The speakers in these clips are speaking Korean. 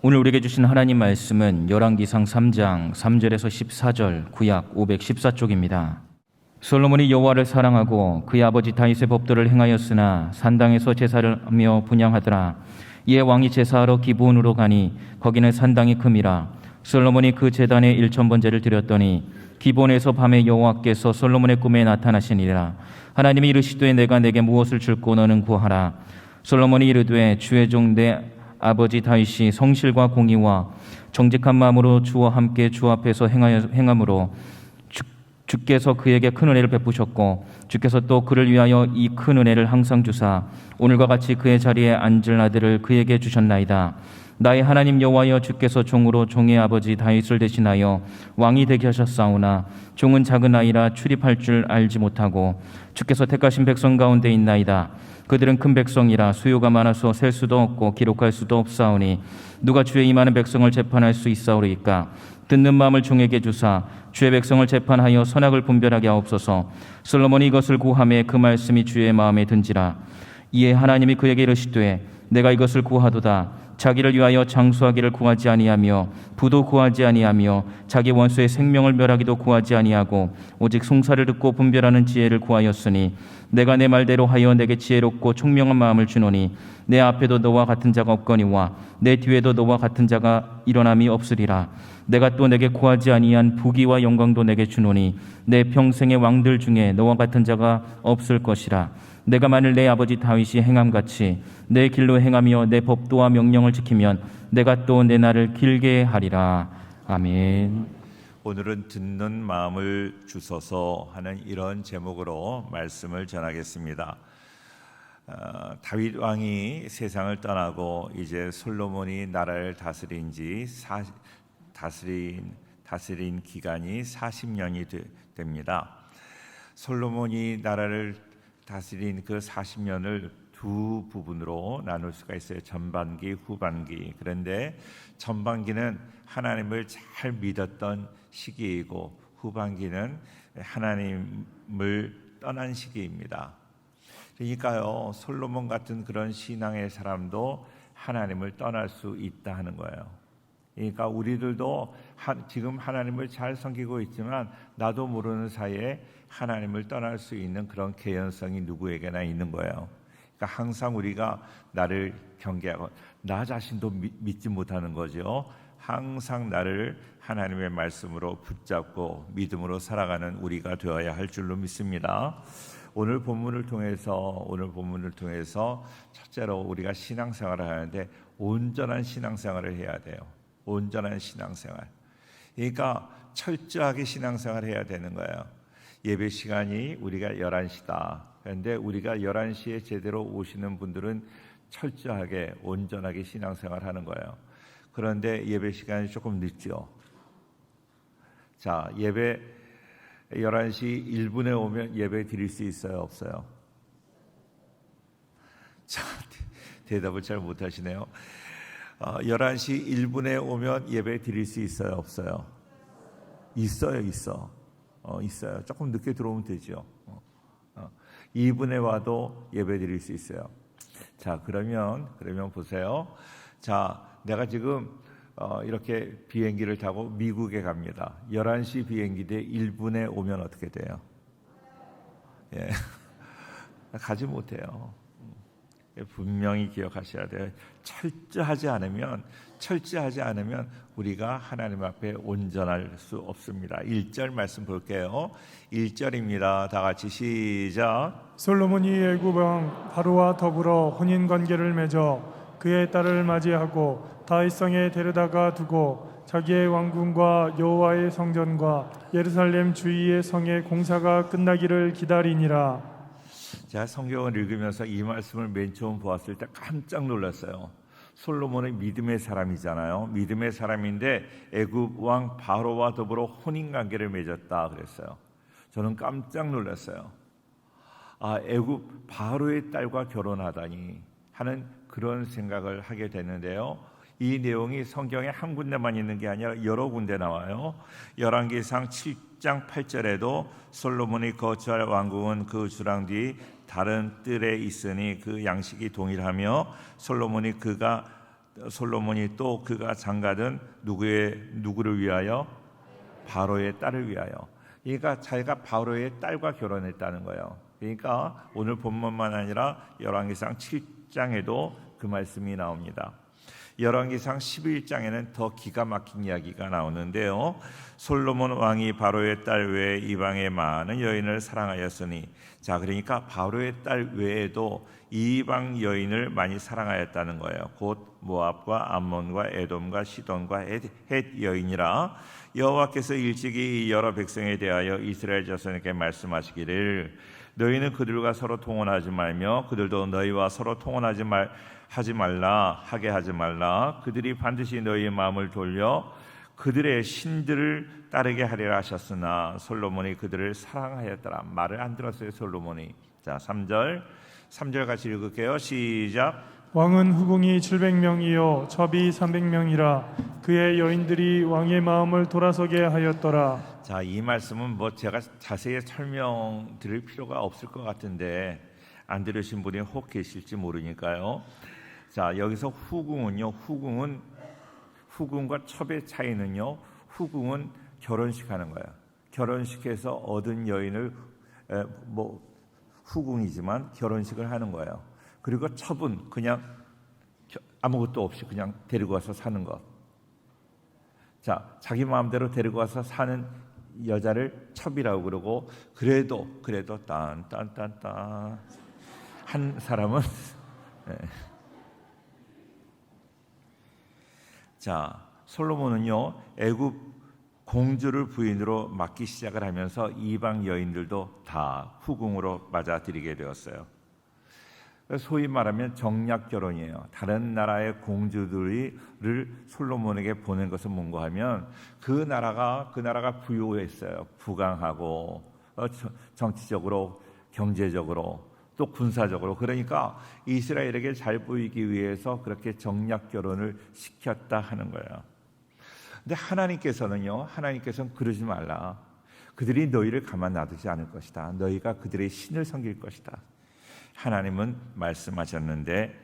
오늘 우리에게 주신 하나님 말씀은 열왕기상 3장 3절에서 14절, 구약 514쪽입니다. 솔로몬이 여호와를 사랑하고 그의 아버지 다윗의 법도를 행하였으나 산당에서 제사를 하며 분향하더라. 이에 왕이 제사하러 기브온으로 가니 거기는 산당이 큼이라. 솔로몬이 그 제단에 1000번제를 드렸더니 기브온에서 밤에 여호와께서 솔로몬의 꿈에 나타나시니라. 하나님이 이르시되 내가 내게 무엇을 줄고 너는 구하라. 솔로몬이 이르되 주의 종 내 아버지 다윗이 성실과 공의와 정직한 마음으로 주와 함께 주 앞에서 행함으로 주께서 그에게 큰 은혜를 베푸셨고 주께서 또 그를 위하여 이 큰 은혜를 항상 주사 오늘과 같이 그의 자리에 앉을 아들을 그에게 주셨나이다. 나의 하나님 여호와여, 주께서 종으로 종의 아버지 다윗을 대신하여 왕이 되게 하셨사오나 종은 작은 아이라 출입할 줄 알지 못하고 주께서 택하신 백성 가운데 있나이다. 그들은 큰 백성이라 수요가 많아서 셀 수도 없고 기록할 수도 없사오니 누가 주의 이 많은 백성을 재판할 수 있사오리이까. 듣는 마음을 종에게 주사 주의 백성을 재판하여 선악을 분별하게 하옵소서. 솔로몬이 이것을 구하매 그 말씀이 주의 마음에 든지라. 이에 하나님이 그에게 이르시되 내가 이것을 구하도다. 자기를 위하여 장수하기를 구하지 아니하며 부도 구하지 아니하며 자기 원수의 생명을 멸하기도 구하지 아니하고 오직 송사를 듣고 분별하는 지혜를 구하였으니 내가 내 말대로 하여 내게 지혜롭고 총명한 마음을 주노니 내 앞에도 너와 같은 자가 없거니와 내 뒤에도 너와 같은 자가 일어남이 없으리라. 내가 또 내게 구하지 아니한 부귀와 영광도 내게 주노니 내 평생의 왕들 중에 너와 같은 자가 없을 것이라. 내가 만일 내 아버지 다윗이 행함같이 내 길로 행하며 내 법도와 명령을 지키면 내가 또 내 날을 길게 하리라. 아멘. 오늘은 듣는 마음을 주소서 하는 이런 제목으로 말씀을 전하겠습니다. 다윗 왕이 세상을 떠나고 이제 솔로몬이 나라를 다스린 기간이 40년이 됩니다. 솔로몬이 나라를 다스린 그 40년을 두 부분으로 나눌 수가 있어요. 전반기, 후반기. 그런데 전반기는 하나님을 잘 믿었던 시기이고 후반기는 하나님을 떠난 시기입니다. 그러니까요, 솔로몬 같은 그런 신앙의 사람도 하나님을 떠날 수 있다 하는 거예요. 그러니까 우리들도 지금 하나님을 잘 섬기고 있지만 나도 모르는 사이에 하나님을 떠날 수 있는 그런 개연성이 누구에게나 있는 거예요. 그러니까 항상 우리가 나를 경계하고 나 자신도 믿지 못하는 거죠. 항상 나를 하나님의 말씀으로 붙잡고 믿음으로 살아가는 우리가 되어야 할 줄로 믿습니다. 오늘 본문을 통해서 첫째로 우리가 신앙생활을 하는데 온전한 신앙생활을 해야 돼요. 온전한 신앙생활. 그러니까 철저하게 신앙생활을 해야 되는 거예요. 예배 시간이 우리가 11시다. 그런데 우리가 11시에 제대로 오시는 분들은 철저하게 온전하게 신앙생활을 하는 거예요. 그런데 예배 시간이 조금 늦죠. 자, 예배 11시 1분에 오면 예배 드릴 수 있어요, 없어요? 자, 대답을 잘 못하시네요. 11시 1분에 오면 예배 드릴 수 있어요, 없어요? 있어요. 있어요. 조금 늦게 들어오면 되죠. 2분에 와도 예배 드릴 수 있어요. 자, 그러면 보세요. 자, 내가 지금 이렇게 비행기를 타고 미국에 갑니다. 11시 비행기인데 1분에 오면 어떻게 돼요? 예. 가지 못해요. 분명히 기억하셔야 돼요. 철저하지 않으면 우리가 하나님 앞에 온전할 수 없습니다. 1절 말씀 볼게요. 1절입니다. 다 같이 시작. 솔로몬이 애굽 왕 바로와 더불어 혼인 관계를 맺어 그의 딸을 맞이하고 다윗성에 데려다가 두고 자기의 왕궁과 여호와의 성전과 예루살렘 주위의 성의 공사가 끝나기를 기다리니라. 제가 성경을 읽으면서 이 말씀을 맨 처음 보았을 때 깜짝 놀랐어요. 솔로몬은 믿음의 사람이잖아요. 믿음의 사람인데 애굽 왕 바로와 더불어 혼인 관계를 맺었다 그랬어요. 저는 깜짝 놀랐어요. 애굽 바로의 딸과 결혼하다니 하는 그런 생각을 하게 됐는데요. 이 내용이 성경에 한 군데만 있는 게 아니라 여러 군데 나와요. 열왕기상 7장 8절에도 솔로몬이 거처할 왕궁은 그 주랑 뒤 다른 뜰에 있으니 그 양식이 동일하며 솔로몬이 그가 솔로몬이 또 그가 장가든 누구를 위하여? 바로의 딸을 위하여. 그러니까 자기가 바로의 딸과 결혼했다는 거예요. 그러니까 오늘 본문만 아니라 열왕기상 7장에도 그 말씀이 나옵니다. 열왕기상 11장에는 더 기가 막힌 이야기가 나오는데요. 솔로몬 왕이 바로의 딸 외에 이방의 많은 여인을 사랑하였으니, 자, 그러니까 바로의 딸 외에도 이방 여인을 많이 사랑하였다는 거예요. 곧 모압과 암몬과 에돔과 시돈과 헷 여인이라. 여호와께서 일찍이 여러 백성에 대하여 이스라엘 자손에게 말씀하시기를, 너희는 그들과 서로 통혼하지 말며 그들도 너희와 서로 통혼하지 하게 하지 말라. 그들이 반드시 너희의 마음을 돌려 그들의 신들을 따르게 하리라 하셨으나 솔로몬이 그들을 사랑하였더라. 말을 안 들었어요, 솔로몬이. 자, 3절 같이 읽을게요. 시작. 왕은 후궁이 700명이요 첩이 300명이라 그의 여인들이 왕의 마음을 돌아서게 하였더라. 자, 이 말씀은 뭐 제가 자세히 설명드릴 필요가 없을 것 같은데 안 들으신 분이 혹 계실지 모르니까요. 자, 여기서 후궁은요, 후궁과 첩의 차이는요, 후궁은 결혼식 하는 거예요. 결혼식에서 얻은 여인을 후궁이지만 결혼식을 하는 거예요. 그리고 첩은 그냥 아무것도 없이 그냥 데리고 와서 사는 것. 자, 자기 마음대로 데리고 와서 사는 여자를 첩이라고 그러고, 그래도 딴딴딴딴 한 사람은 네. 자, 솔로몬은요, 애굽 공주를 부인으로 맡기 시작을 하면서 이방 여인들도 다 후궁으로 맞아들이게 되었어요. 소위 말하면 정략 결혼이에요. 다른 나라의 공주들을 솔로몬에게 보낸 것은 뭔가 하면 그 나라가 부유했어요. 부강하고 정치적으로, 경제적으로, 또 군사적으로. 그러니까 이스라엘에게 잘 보이기 위해서 그렇게 정략 결혼을 시켰다 하는 거예요. 근데 하나님께서는 그러지 말라. 그들이 너희를 가만 놔두지 않을 것이다. 너희가 그들의 신을 섬길 것이다. 하나님은 말씀하셨는데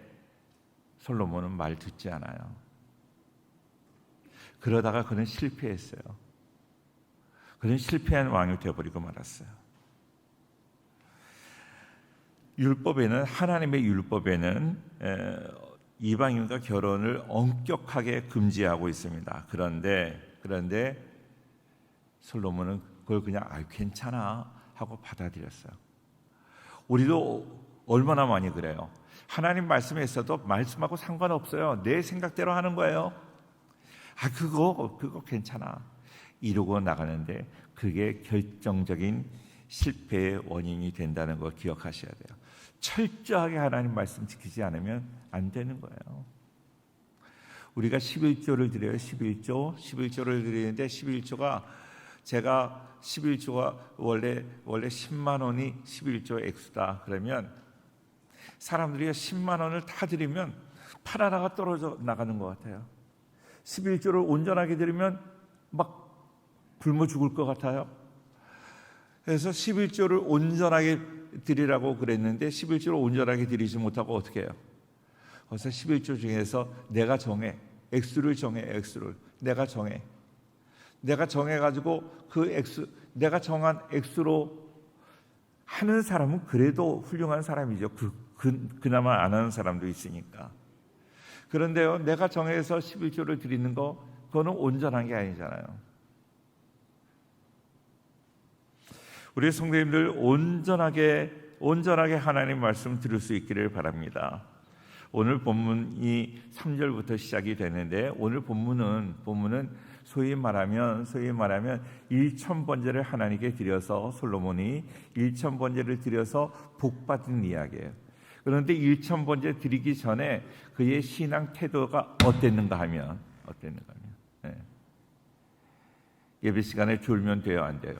솔로몬은 말 듣지 않아요. 그러다가 그는 실패했어요. 그는 실패한 왕이 되어버리고 말았어요. 하나님의 율법에는 이방인과 결혼을 엄격하게 금지하고 있습니다. 그런데 솔로몬은 그걸 그냥 괜찮아 하고 받아들였어요. 우리도 얼마나 많이 그래요. 하나님 말씀에 있어도 말씀하고 상관없어요. 내 생각대로 하는 거예요. 그거 괜찮아 이러고 나가는데 그게 결정적인 실패의 원인이 된다는 걸 기억하셔야 돼요. 철저하게 하나님 말씀 지키지 않으면 안 되는 거예요. 우리가 11조를 드려요. 11조를 드리는데 11조가 원래 10만 원이 11조 액수다. 그러면 사람들이 10만 원을 다 드리면 팔 하나가 떨어져 나가는 것 같아요. 11조를 온전하게 드리면 막 굶어 죽을 것 같아요. 그래서 11조를 온전하게 드리라고 그랬는데 11조를 온전하게 드리지 못하고 어떻게 해요? 그래서 11조 중에서 내가 정해. 액수를 내가 정해가지고 내가 정한 액수로 하는 사람은 그래도 훌륭한 사람이죠. 그나마 안 하는 사람도 있으니까. 그런데요, 내가 정해서 11조를 드리는 그거는 온전한 게 아니잖아요. 우리 성도님들 온전하게 하나님 말씀 들을 수 있기를 바랍니다. 오늘 본문이 3절부터 시작이 되는데 오늘 본문은 소위 말하면 1000번제를 하나님께 드려서 솔로몬이 1000번제를 드려서 복받은 이야기예요. 그런데 1000번제 드리기 전에 그의 신앙 태도가 어땠는가 하면 예배 시간에 졸면 돼요, 안 돼요?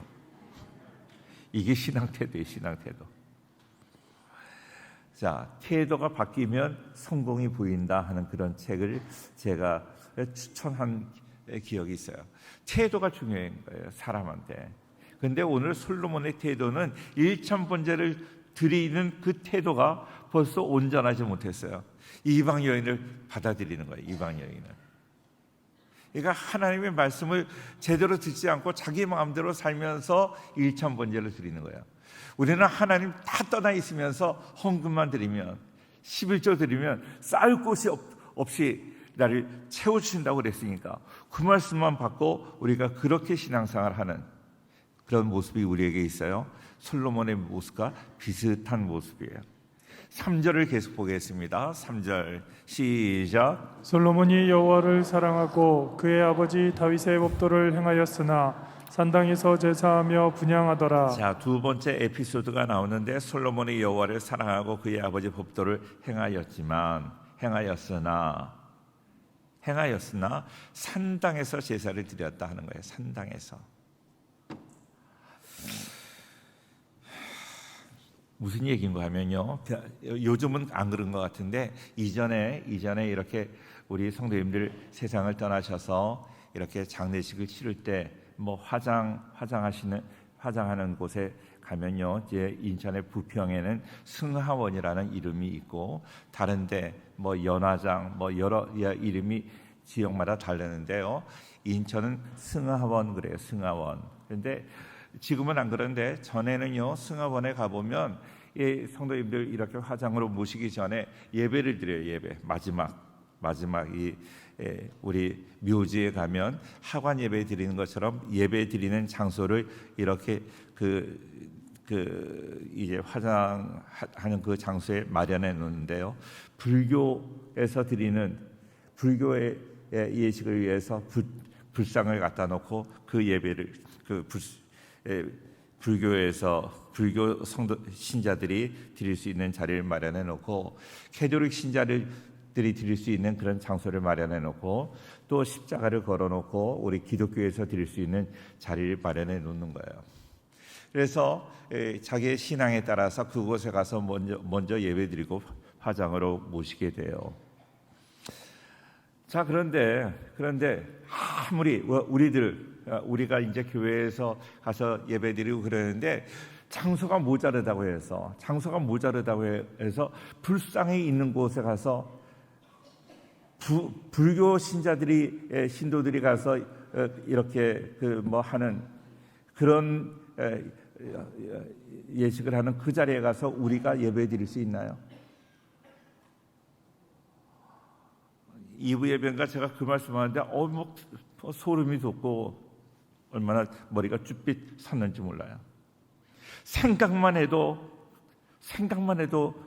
이게 신앙 태도예요, 신앙 태도. 자, 태도가 바뀌면 성공이 보인다 하는 그런 책을 제가 추천한 기억이 있어요. 태도가 중요한 거예요, 사람한테. 근데 오늘 솔로몬의 태도는 1000번제를 드리는 그 태도가 벌써 온전하지 못했어요. 이방 여인을 받아들이는 거예요. 이방 여인을. 그러니까 하나님의 말씀을 제대로 듣지 않고 자기 마음대로 살면서 일천 번제를 드리는 거예요. 우리는 하나님 다 떠나 있으면서 헌금만 드리면, 11조 드리면 쌀 곳이 없이 나를 채워주신다고 그랬으니까 그 말씀만 받고 우리가 그렇게 신앙생활하는 그런 모습이 우리에게 있어요. 솔로몬의 모습과 비슷한 모습이에요. 3절을 계속 보겠습니다. 3절 시작. 솔로몬이 여호와를 사랑하고 그의 아버지 다윗의 법도를 행하였으나 산당에서 제사하며 분향하더라. 자, 두 번째 에피소드가 나오는데 솔로몬이 여호와를 사랑하고 그의 아버지 법도를 행하였으나 산당에서 제사를 드렸다 하는 거예요. 산당에서. 무슨 얘기인가 하면요, 요즘은 안 그런 것 같은데 이전에 이렇게 우리 성도님들 세상을 떠나셔서 이렇게 장례식을 치를 때 뭐 화장하는 곳에 가면요, 이제 인천의 부평에는 승하원이라는 이름이 있고 다른데 뭐 연화장 뭐 여러 이름이 지역마다 다르는데요. 인천은 승하원 그래요. 승하원. 그런데 지금은 안 그런데 전에는요, 승하원에 가보면 이 성도님들 이렇게 화장으로 모시기 전에 예배를 드려요. 예배 마지막 이 우리 묘지에 가면 하관 예배 드리는 것처럼 예배 드리는 장소를 이렇게 이제 화장하는 그 장소에 마련해 놓는데요. 불교에서 드리는 불교의 예식을 위해서 불상을 갖다 놓고 그 예배를 불교 성도 신자들이 드릴 수 있는 자리를 마련해 놓고 캐톨릭 신자들이 드릴 수 있는 그런 장소를 마련해 놓고 또 십자가를 걸어 놓고 우리 기독교에서 드릴 수 있는 자리를 마련해 놓는 거예요. 그래서 자기의 신앙에 따라서 그곳에 가서 먼저 예배드리고 화장으로 모시게 돼요. 자, 그런데 아무리 우리가 이제 교회에서 가서 예배드리고 그러는데 장소가 모자르다고 해서 불상이 있는 곳에 가서 불교 신도들이 가서 이렇게 하는 그런 예식을 하는 그 자리에 가서 우리가 예배드릴 수 있나요? 2부 예배인가 제가 그 말씀하는데 소름이 돋고 얼마나 머리가 쭈삣 섰는지 몰라요. 생각만 해도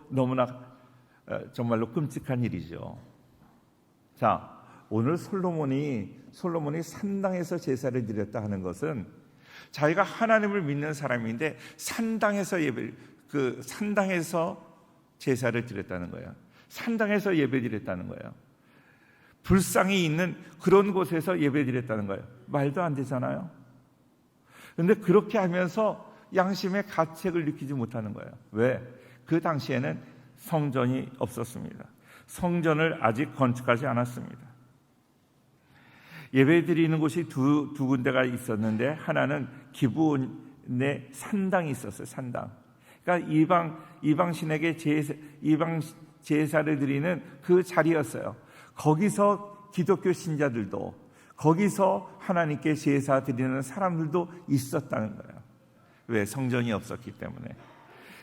너무나 정말로 끔찍한 일이죠. 자, 오늘 솔로몬이 산당에서 제사를 드렸다 하는 것은 자기가 하나님을 믿는 사람인데 산당에서 제사를 드렸다는 거예요. 산당에서 예배드렸다는 거예요. 불상이 있는 그런 곳에서 예배드렸다는 거예요. 말도 안 되잖아요. 그런데 그렇게 하면서 양심의 가책을 느끼지 못하는 거예요. 왜? 그 당시에는 성전이 없었습니다. 성전을 아직 건축하지 않았습니다. 예배드리는 곳이 두 군데가 있었는데 하나는 기브온에 산당이 있었어요. 산당. 그러니까 이방 신에게 이방 제사를 드리는 그 자리였어요. 거기서 기독교 신자들도 거기서 하나님께 제사 드리는 사람들도 있었다는 거예요. 왜? 성전이 없었기 때문에.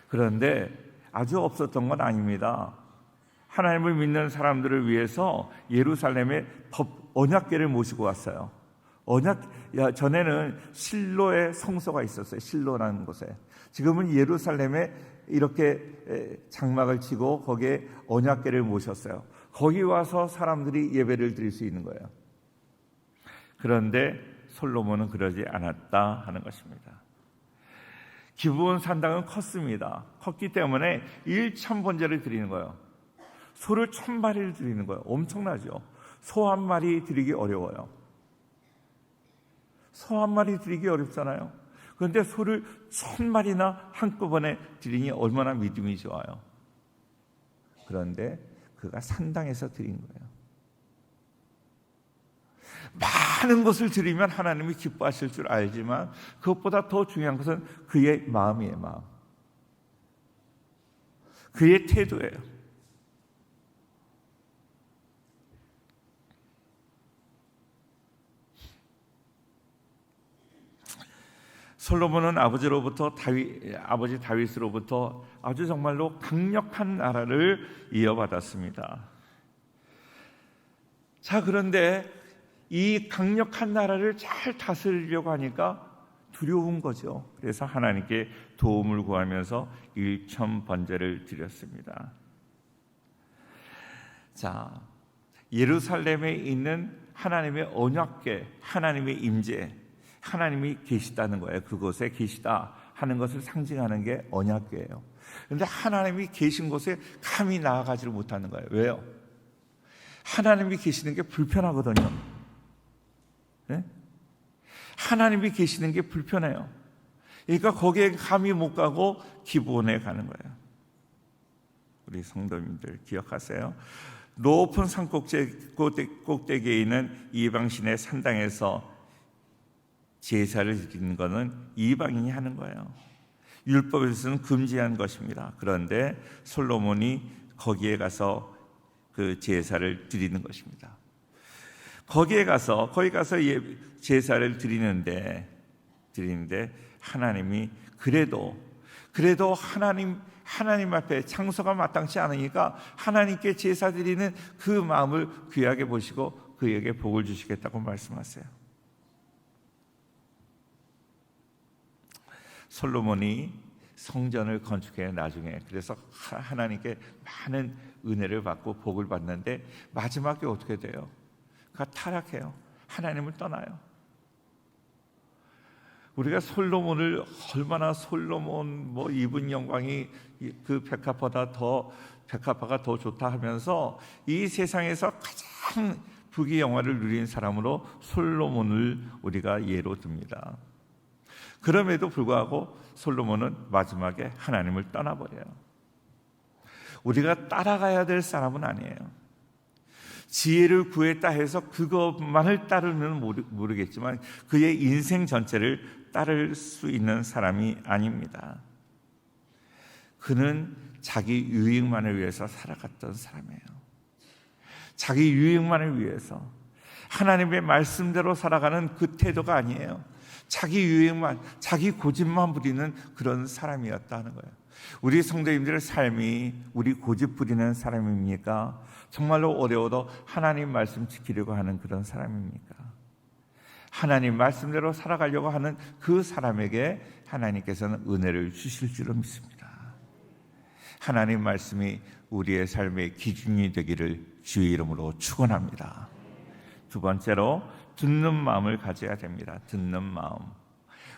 그런데 아주 없었던 건 아닙니다. 하나님을 믿는 사람들을 위해서 예루살렘에 언약궤를 모시고 왔어요. 전에는 실로의 성소가 있었어요. 실로라는 곳에. 지금은 예루살렘에 이렇게 장막을 치고 거기에 언약궤를 모셨어요. 거기 와서 사람들이 예배를 드릴 수 있는 거예요. 그런데 솔로몬은 그러지 않았다 하는 것입니다. 기브온 산당은 컸습니다. 컸기 때문에 1,000번제를 드리는 거예요. 소를 1,000마리를 드리는 거예요. 엄청나죠. 소 한 마리 드리기 어려워요. 소 한 마리 드리기 어렵잖아요. 그런데 소를 1,000마리나 한꺼번에 드리니 얼마나 믿음이 좋아요. 그런데 그가 산당에서 드린 거예요. 많은 것을 드리면 하나님이 기뻐하실 줄 알지만 그것보다 더 중요한 것은 그의 마음이에요. 마음. 그의 태도예요. 솔로몬은 아버지 다윗으로부터 아주 정말로 강력한 나라를 이어받았습니다. 자, 그런데 이 강력한 나라를 잘 다스리려고 하니까 두려운 거죠. 그래서 하나님께 도움을 구하면서 일천번제를 드렸습니다. 자, 예루살렘에 있는 하나님의 언약궤, 하나님의 임재, 하나님이 계시다는 거예요. 그곳에 계시다 하는 것을 상징하는 게 언약궤예요. 그런데 하나님이 계신 곳에 감히 나아가지를 못하는 거예요. 왜요? 하나님이 계시는 게 불편하거든요. 네? 하나님이 계시는 게 불편해요. 그러니까 거기에 감히 못 가고 기브온에 가는 거예요. 우리 성도님들 기억하세요? 높은 산 꼭대기에 있는 이방신의 산당에서 제사를 드리는 것은 이방인이 하는 거예요. 율법에서는 금지한 것입니다. 그런데 솔로몬이 거기에 가서 그 제사를 드리는 것입니다. 거기 가서 제사를 드리는데 하나님이 그래도 하나님 앞에 장소가 마땅치 않으니까 하나님께 제사 드리는 그 마음을 귀하게 보시고 그에게 복을 주시겠다고 말씀하세요. 솔로몬이 성전을 건축해요. 나중에 그래서 하나님께 많은 은혜를 받고 복을 받는데 마지막에 어떻게 돼요? 그가 타락해요. 하나님을 떠나요. 우리가 솔로몬을 얼마나 솔로몬 입은 영광이 그 백합화가 더 좋다 하면서 이 세상에서 가장 부귀 영화를 누린 사람으로 솔로몬을 우리가 예로 듭니다. 그럼에도 불구하고 솔로몬은 마지막에 하나님을 떠나버려요. 우리가 따라가야 될 사람은 아니에요. 지혜를 구했다 해서 그것만을 따르면 모르겠지만 그의 인생 전체를 따를 수 있는 사람이 아닙니다. 그는 자기 유익만을 위해서 살아갔던 사람이에요. 자기 유익만을 위해서 하나님의 말씀대로 살아가는 그 태도가 아니에요. 자기 유익만, 자기 고집만 부리는 그런 사람이었다는 거예요. 우리 성도님들의 삶이 우리 고집 부리는 사람입니까? 정말로 어려워도 하나님 말씀 지키려고 하는 그런 사람입니까? 하나님 말씀대로 살아가려고 하는 그 사람에게 하나님께서는 은혜를 주실 줄로 믿습니다. 하나님 말씀이 우리의 삶의 기준이 되기를 주의 이름으로 축원합니다. 두 번째로 듣는 마음을 가져야 됩니다. 듣는 마음.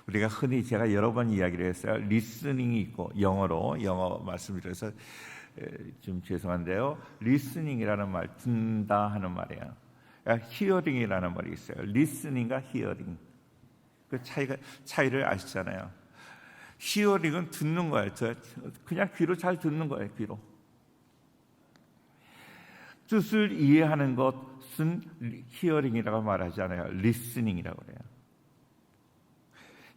우리가 흔히 제가 여러 번 이야기를 했어요. 리스닝이 있고 영어 말씀드려서 좀 죄송한데요. 리스닝이라는 말, 듣는다 하는 말이에요. 히어링이라는 말이 있어요. 리스닝과 히어링. 그 차이를 아시잖아요. 히어링은 듣는 거예요. 그냥 귀로 잘 듣는 거예요. 귀로. 뜻을 이해하는 것은 히어링이라고 말하잖아요. 리스닝이라고 그래요.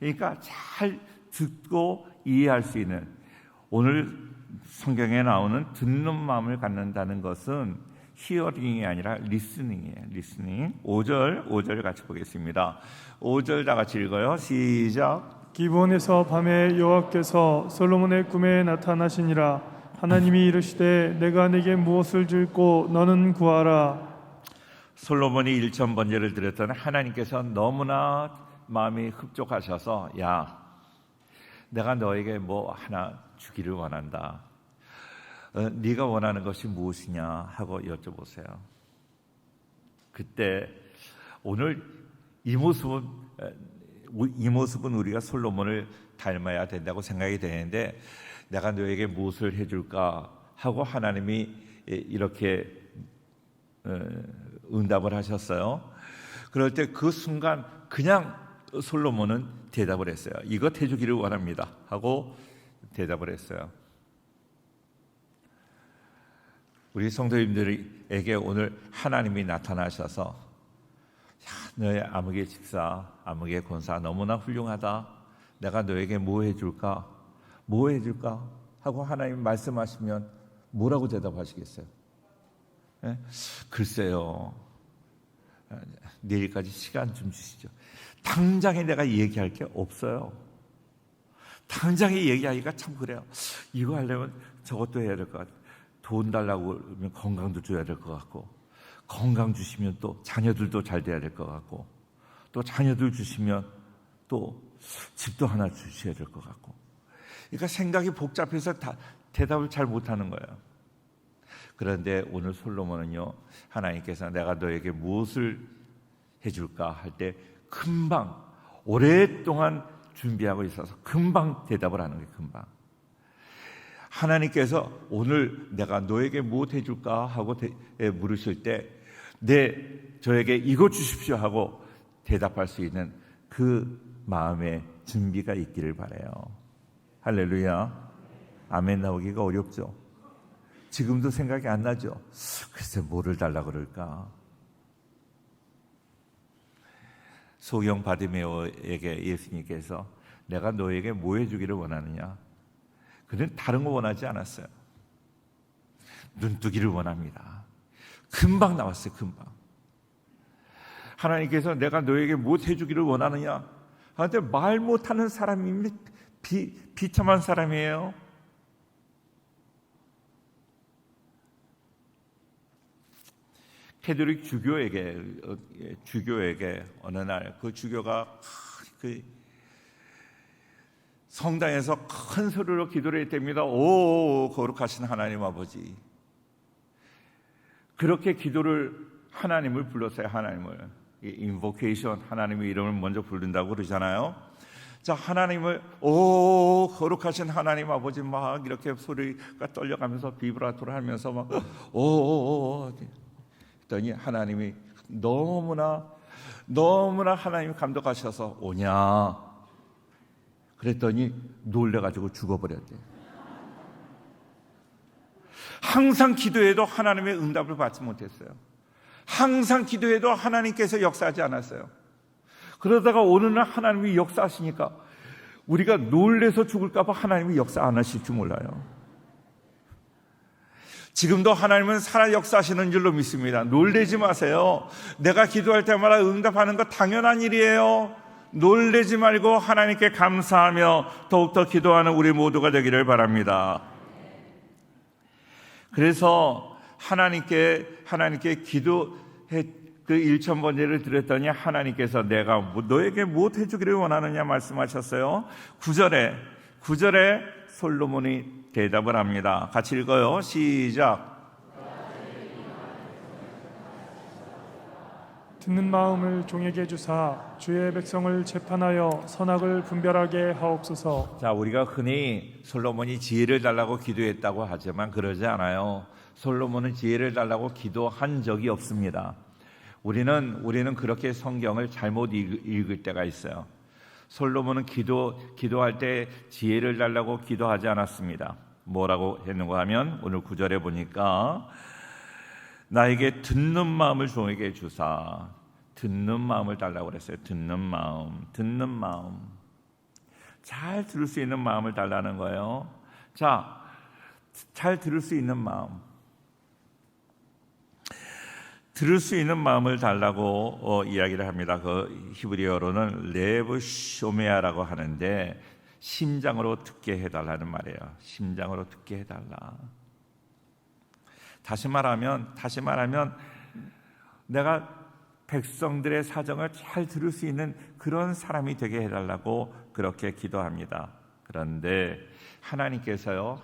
그러니까 잘 듣고 이해할 수 있는, 오늘 성경에 나오는 듣는 마음을 갖는다는 것은 히어링이 아니라 리스닝이에요. 리스닝. 5절 같이 보겠습니다. 5절 다 같이 읽어요. 시작. 기브온에서 밤에 여호와께서 솔로몬의 꿈에 나타나시니라. 하나님이 이르시되 내가 네게 무엇을 줄고 너는 구하라. 솔로몬이 일천번제를 드렸던 하나님께서 너무나 마음이 흡족하셔서, 야, 내가 너에게 뭐 하나 주기를 원한다. 네가 원하는 것이 무엇이냐 하고 여쭤보세요. 그때 오늘 이 모습은 우리가 솔로몬을 닮아야 된다고 생각이 되는데, 내가 너에게 무엇을 해줄까 하고 하나님이 이렇게 응답을 하셨어요. 그럴 때 그 순간 그냥 솔로몬은 대답을 했어요. 이것 해주기를 원합니다 하고 대답을 했어요. 우리 성도님들에게 오늘 하나님이 나타나셔서, 야, 너의 아무개 집사, 아무개 권사 너무나 훌륭하다. 내가 너에게 뭐 해줄까 하고 하나님 말씀하시면 뭐라고 대답하시겠어요? 예? 글쎄요, 내일까지 시간 좀 주시죠. 당장에 내가 얘기할 게 없어요. 당장에 얘기하기가 참 그래요. 이거 하려면 저것도 해야 될 것 같아요. 돈 달라고 그러면 건강도 줘야 될 것 같고, 건강 주시면 또 자녀들도 잘 돼야 될 것 같고, 또 자녀들 주시면 또 집도 하나 주셔야 될 것 같고, 그러니까 생각이 복잡해서 대답을 잘 못하는 거예요. 그런데 오늘 솔로몬은요, 하나님께서 내가 너에게 무엇을 해줄까 할 때 금방, 오랫동안 준비하고 있어서 금방 대답을 하는 거예요. 금방. 하나님께서 오늘 내가 너에게 무엇 해줄까 하고 물으실 때 저에게 이거 주십시오 하고 대답할 수 있는 그 마음의 준비가 있기를 바라요. 할렐루야. 아멘 나오기가 어렵죠. 지금도 생각이 안 나죠. 글쎄 뭐를 달라 그럴까. 소경 바디메오에게 예수님께서 내가 너에게 뭐 해주기를 원하느냐. 그는 다른 거 원하지 않았어요. 눈뜨기를 원합니다. 금방 나왔어요. 금방. 하나님께서 내가 너에게 무엇 해주기를 원하느냐. 그런데 말 못하는 사람이 비참한 사람이에요. 캐톨릭 주교에게 어느 날 그 주교가 그 성당에서 큰 소리로 기도를 했답니다. 오 거룩하신 하나님 아버지. 그렇게 기도를 하나님을 불렀어요. 하나님을 인보케이션, 하나님의 이름을 먼저 부른다고 그러잖아요. 자, 하나님을 오 거룩하신 하나님 아버지 막 이렇게 소리가 떨려가면서 비브라토를 하면서 막 오오오 했더니 하나님이 너무나 하나님이 감동하셔서 오냐 그랬더니 놀래가지고 죽어버렸대요. 항상 기도해도 하나님의 응답을 받지 못했어요. 항상 기도해도 하나님께서 역사하지 않았어요. 그러다가 어느 날 하나님이 역사하시니까 우리가 놀래서 죽을까 봐 하나님이 역사 안 하실 줄 몰라요. 지금도 하나님은 살아 역사하시는 줄로 믿습니다. 놀래지 마세요. 내가 기도할 때마다 응답하는 거 당연한 일이에요. 놀래지 말고 하나님께 감사하며 더욱더 기도하는 우리 모두가 되기를 바랍니다. 그래서 하나님께 기도해 그 1000번제를 드렸더니 하나님께서 내가 너에게 무엇 해주기를 원하느냐 말씀하셨어요. 9절에 솔로몬이 대답을 합니다. 같이 읽어요. 시작. 듣는 마음을 종에게 주사 주의 백성을 재판하여 선악을 분별하게 하옵소서. 자, 우리가 흔히 솔로몬이 지혜를 달라고 기도했다고 하지만 그러지 않아요. 솔로몬은 지혜를 달라고 기도한 적이 없습니다. 우리는 그렇게 성경을 잘못 읽을 때가 있어요. 솔로몬은 기도할 때 지혜를 달라고 기도하지 않았습니다. 뭐라고 했는가 하면 오늘 9절에 보니까 나에게 듣는 마음을 종에게 주사. 듣는 마음을 달라고 그랬어요. 듣는 마음. 잘 들을 수 있는 마음을 달라는 거예요. 자, 잘 들을 수 있는 마음. 들을 수 있는 마음을 달라고 이야기를 합니다. 그 히브리어로는 레브 쇼메아라고 하는데 심장으로 듣게 해달라는 말이에요. 심장으로 듣게 해달라. 다시 말하면 내가 백성들의 사정을 잘 들을 수 있는 그런 사람이 되게 해달라고 그렇게 기도합니다. 그런데 하나님께서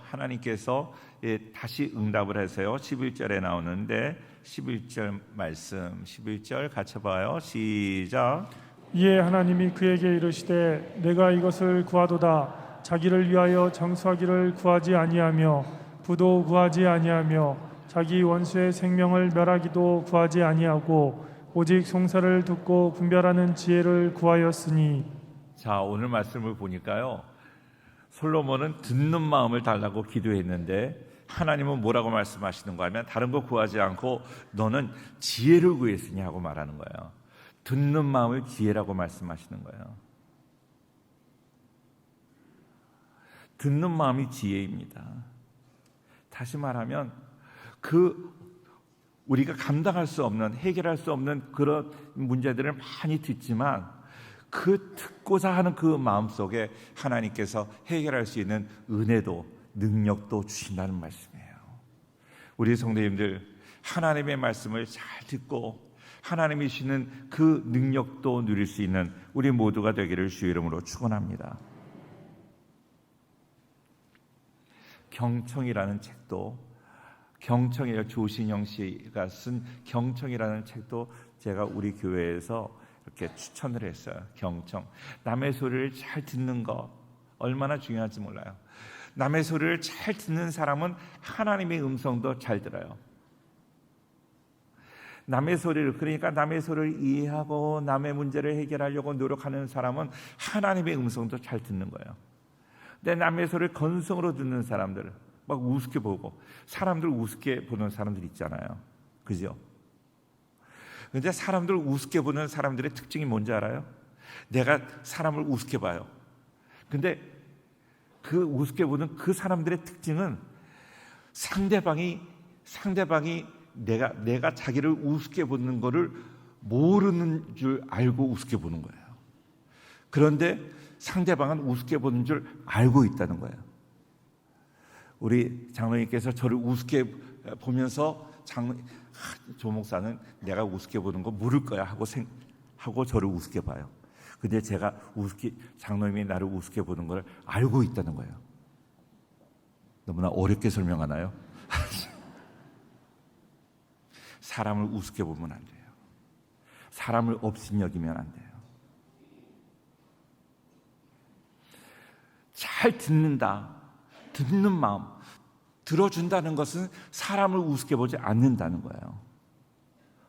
다시 응답을 하세요. 11절에 나오는데 11절 말씀 11절 같이 봐요. 시작. 이에 하나님이 그에게 이르시되 내가 이것을 구하도다. 자기를 위하여 정수하기를 구하지 아니하며 부도 구하지 아니하며 자기 원수의 생명을 멸하기도 구하지 아니하고 오직 송사를 듣고 분별하는 지혜를 구하였으니. 자, 오늘 말씀을 보니까요, 솔로몬은 듣는 마음을 달라고 기도했는데 하나님은 뭐라고 말씀하시는가 하면 다른 거 구하지 않고 너는 지혜를 구했으니 하고 말하는 거예요. 듣는 마음을 지혜라고 말씀하시는 거예요. 듣는 마음이 지혜입니다. 다시 말하면 우리가 감당할 수 없는, 해결할 수 없는 그런 문제들을 많이 듣지만 듣고자 하는 그 마음속에 하나님께서 해결할 수 있는 은혜도 능력도 주신다는 말씀이에요. 우리 성도님들, 하나님의 말씀을 잘 듣고 하나님이 주시는 그 능력도 누릴 수 있는 우리 모두가 되기를 주의 이름으로 축원합니다. 경청이라는 책도, 경청이라 조신영 씨가 쓴 경청이라는 책도 제가 우리 교회에서 이렇게 추천을 했어요. 경청, 남의 소리를 잘 듣는 것 얼마나 중요한지 몰라요. 남의 소리를 잘 듣는 사람은 하나님의 음성도 잘 들어요. 남의 소리를, 그러니까 남의 소리를 이해하고 남의 문제를 해결하려고 노력하는 사람은 하나님의 음성도 잘 듣는 거예요. 근데 남의 소리를 건성으로 듣는 사람들, 막 우습게 보고, 사람들 우습게 보는 사람들 있잖아요. 그죠? 근데 사람들 우습게 보는 사람들의 특징이 뭔지 알아요? 내가 사람을 우습게 봐요. 근데 그 우습게 보는 그 사람들의 특징은 상대방이 내가 자기를 우습게 보는 거를 모르는 줄 알고 우습게 보는 거예요. 그런데 상대방은 우습게 보는 줄 알고 있다는 거예요. 우리 장로님께서 저를 우습게 보면서 조 목사는 내가 우습게 보는 거 모를 거야 하고 저를 우습게 봐요. 근데 제가 장로님이 나를 우습게 보는 걸 알고 있다는 거예요. 너무나 어렵게 설명하나요? 사람을 우습게 보면 안 돼요. 사람을 업신여기면 안 돼요. 잘 듣는 마음, 들어준다는 것은 사람을 우습게 보지 않는다는 거예요.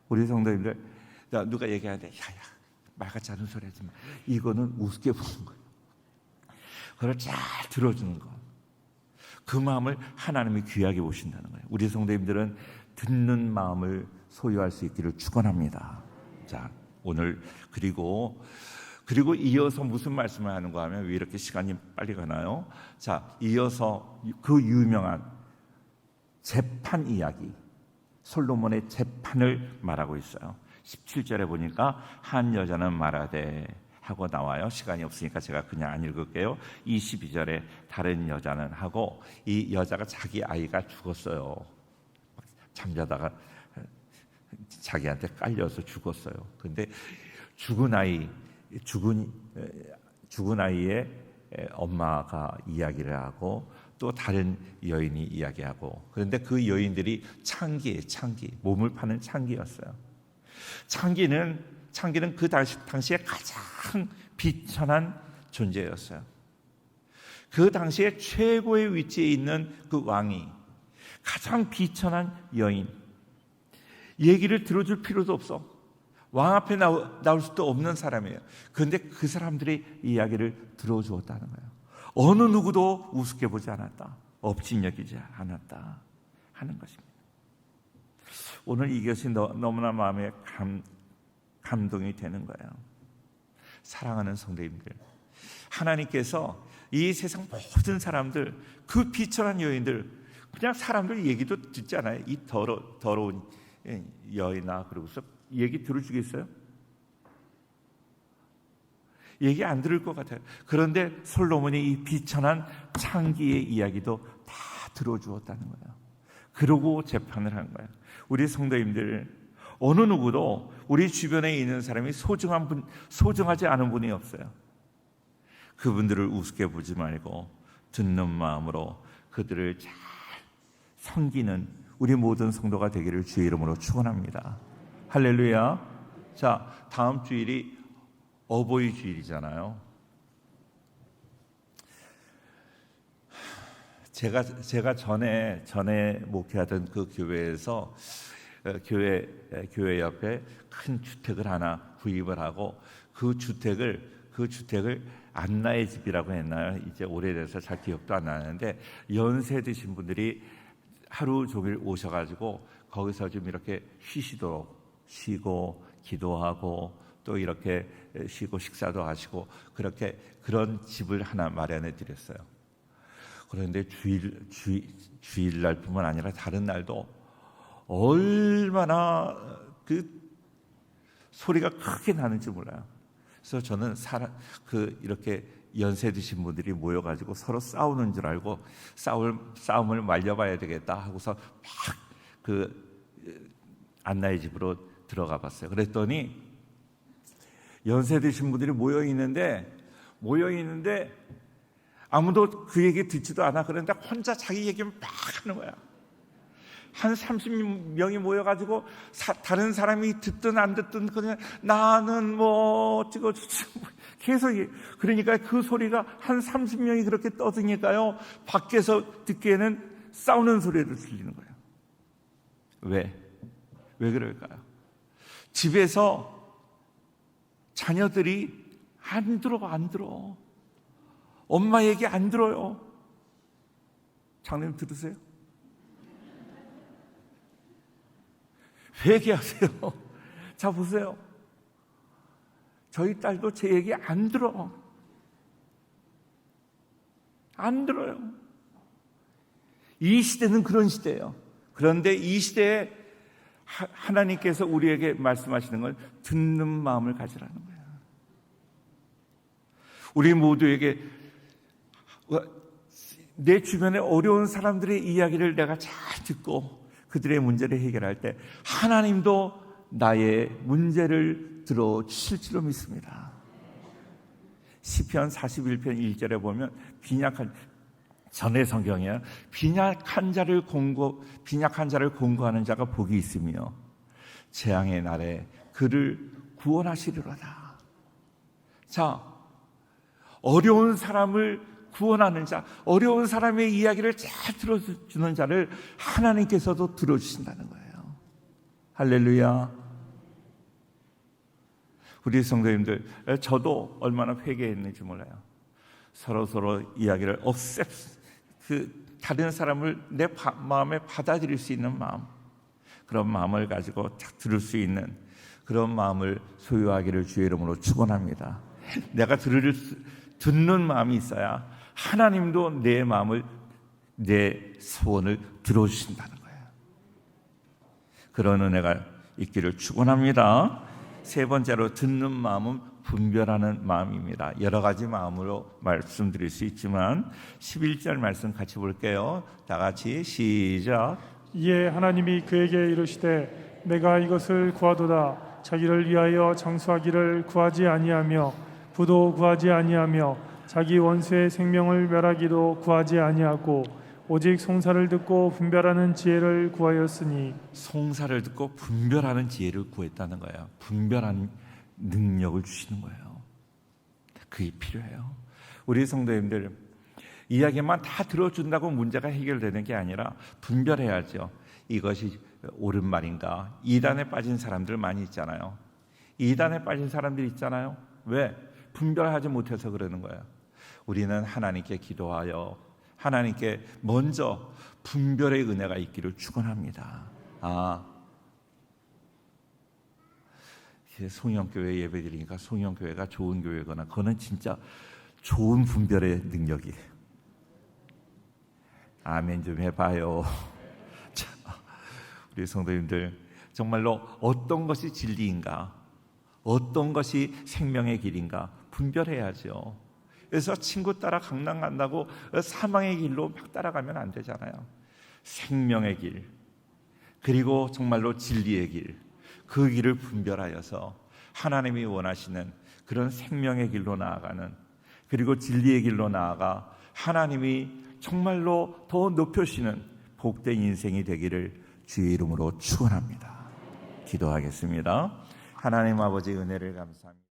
우리 성도님들, 누가 얘기하는데 야야 말 같지 않은 소리 하지 마, 이거는 우습게 보는 거예요. 그걸 잘 들어주는 것, 그 마음을 하나님이 귀하게 보신다는 거예요. 우리 성도님들은 듣는 마음을 소유할 수 있기를 축원합니다. 자, 오늘 그리고 이어서 무슨 말씀을 하는가 하면, 왜 이렇게 시간이 빨리 가나요? 자, 이어서 그 유명한 재판 이야기, 솔로몬의 재판을 말하고 있어요. 17절에 보니까 한 여자는 말하되 하고 나와요. 시간이 없으니까 제가 그냥 안 읽을게요. 22절에 다른 여자는 하고, 이 여자가 자기 아이가 죽었어요. 잠자다가 자기한테 깔려서 죽었어요. 근데 죽은 아이의 엄마가 이야기를 하고 또 다른 여인이 이야기하고, 그런데 그 여인들이 창기, 몸을 파는 창기였어요. 창기는 그 당시에 가장 비천한 존재였어요. 그 당시에 최고의 위치에 있는 그 왕이 가장 비천한 여인, 얘기를 들어줄 필요도 없어. 왕 앞에 나올 수도 없는 사람이에요. 그런데 그 사람들의 이야기를 들어주었다는 거예요. 어느 누구도 우습게 보지 않았다, 업신여기지 않았다 하는 것입니다. 오늘 이것이 너무나 마음에 감동이 되는 거예요. 사랑하는 성도님들, 하나님께서 이 세상 모든 사람들, 그 비천한 여인들, 그냥 사람들 얘기도 듣지 않아요. 이 더러운 여인아, 그러고서 얘기 들어주겠어요? 얘기 안 들을 것 같아요. 그런데 솔로몬이 이 비천한 창기의 이야기도 다 들어주었다는 거예요. 그러고 재판을 한 거예요. 우리 성도님들, 어느 누구도 우리 주변에 있는 사람이 소중하지 않은 분이 없어요. 그분들을 우습게 보지 말고 듣는 마음으로 그들을 잘 섬기는 우리 모든 성도가 되기를 주의 이름으로 축원합니다. 할렐루야. 자, 다음 주일이 어버이 주일이잖아요. 제가 전에 목회하던 그 교회에서 교회 옆에 큰 주택을 하나 구입을 하고, 그 주택을 안나의 집이라고 했나요? 이제 오래돼서 잘 기억도 안 나는데, 연세 드신 분들이 하루 종일 오셔가지고 거기서 좀 이렇게 쉬시도록, 쉬고 기도하고 또 이렇게 쉬고 식사도 하시고, 그런 집을 하나 마련해 드렸어요. 그런데 주일날뿐만 아니라 다른 날도 얼마나 그 소리가 크게 나는지 몰라요. 그래서 저는 이렇게 연세 드신 분들이 모여가지고 서로 싸우는 줄 알고 싸움을 말려봐야 되겠다 하고서 막 안나의 집으로 들어가 봤어요. 그랬더니 연세 드신 분들이 모여 있는데 아무도 그 얘기 듣지도 않아. 그런데 혼자 자기 얘기만 막 하는 거야. 한 30명이 모여가지고 다른 사람이 듣든 안 듣든 그냥 나는 뭐 어쩌고 계속 그러니까 그 소리가 한 30명이 그렇게 떠드니까요, 밖에서 듣기에는 싸우는 소리를 들리는 거예요. 왜 그럴까요? 집에서 자녀들이 안 들어. 엄마 얘기 안 들어요. 장로님 들으세요? 회개하세요. 자, 보세요. 저희 딸도 제 얘기 안 들어요. 이 시대는 그런 시대예요. 그런데 이 시대에 하나님께서 우리에게 말씀하시는 건 듣는 마음을 가지라는 거예요. 우리 모두에게 내 주변에 어려운 사람들의 이야기를 내가 잘 듣고 그들의 문제를 해결할 때 하나님도 나의 문제를 들어주실 줄로 믿습니다. 시편 41편 1절에 보면 전의 성경이야. 빈약한 자를 공고하는 자가 복이 있으며 재앙의 날에 그를 구원하시리로다. 자, 어려운 사람을 구원하는 자, 어려운 사람의 이야기를 잘 들어주는 자를 하나님께서도 들어주신다는 거예요. 할렐루야. 우리 성도님들, 저도 얼마나 회개했는지 몰라요. 서로 이야기를 다른 사람을 내 마음에 받아들일 수 있는 마음, 그런 마음을 가지고 들을 수 있는 그런 마음을 소유하기를 주의 이름으로 축원합니다. 내가 듣는 마음이 있어야 하나님도 내 마음을, 내 소원을 들어주신다는 거예요. 그런 은혜가 있기를 축원합니다. 세 번째로 듣는 마음은 분별하는 마음입니다. 여러 가지 마음으로 말씀드릴 수 있지만 11절 말씀 같이 볼게요. 다 같이 시작. 이에 하나님이 그에게 이르시되 내가 이것을 구하도다. 자기를 위하여 장수하기를 구하지 아니하며 부도 구하지 아니하며 자기 원수의 생명을 멸하기도 구하지 아니하고 오직 송사를 듣고 분별하는 지혜를 구하였으니. 송사를 듣고 분별하는 지혜를 구했다는 거예요. 분별하는 능력을 주시는 거예요. 그게 필요해요. 우리 성도님들, 이야기만 다 들어준다고 문제가 해결되는 게 아니라 분별해야죠. 이것이 옳은 말인가. 이단에 빠진 사람들 많이 있잖아요. 이단에 빠진 사람들 있잖아요. 왜? 분별하지 못해서 그러는 거예요. 우리는 하나님께 기도하여 하나님께 먼저 분별의 은혜가 있기를 축원합니다. 송영교회 예배드리니까 송영교회가 좋은 교회거나 그거는 진짜 좋은 분별의 능력이에요. 아멘 좀 해봐요. 자, 우리 성도님들, 정말로 어떤 것이 진리인가, 어떤 것이 생명의 길인가 분별해야죠. 그래서 친구 따라 강남 간다고 사망의 길로 막 따라가면 안 되잖아요. 생명의 길, 그리고 정말로 진리의 길, 그 길을 분별하여서 하나님이 원하시는 그런 생명의 길로 나아가는, 그리고 진리의 길로 나아가 하나님이 정말로 더 높여주시는 복된 인생이 되기를 주의 이름으로 축원합니다. 기도하겠습니다. 하나님 아버지 은혜를 감사합니다.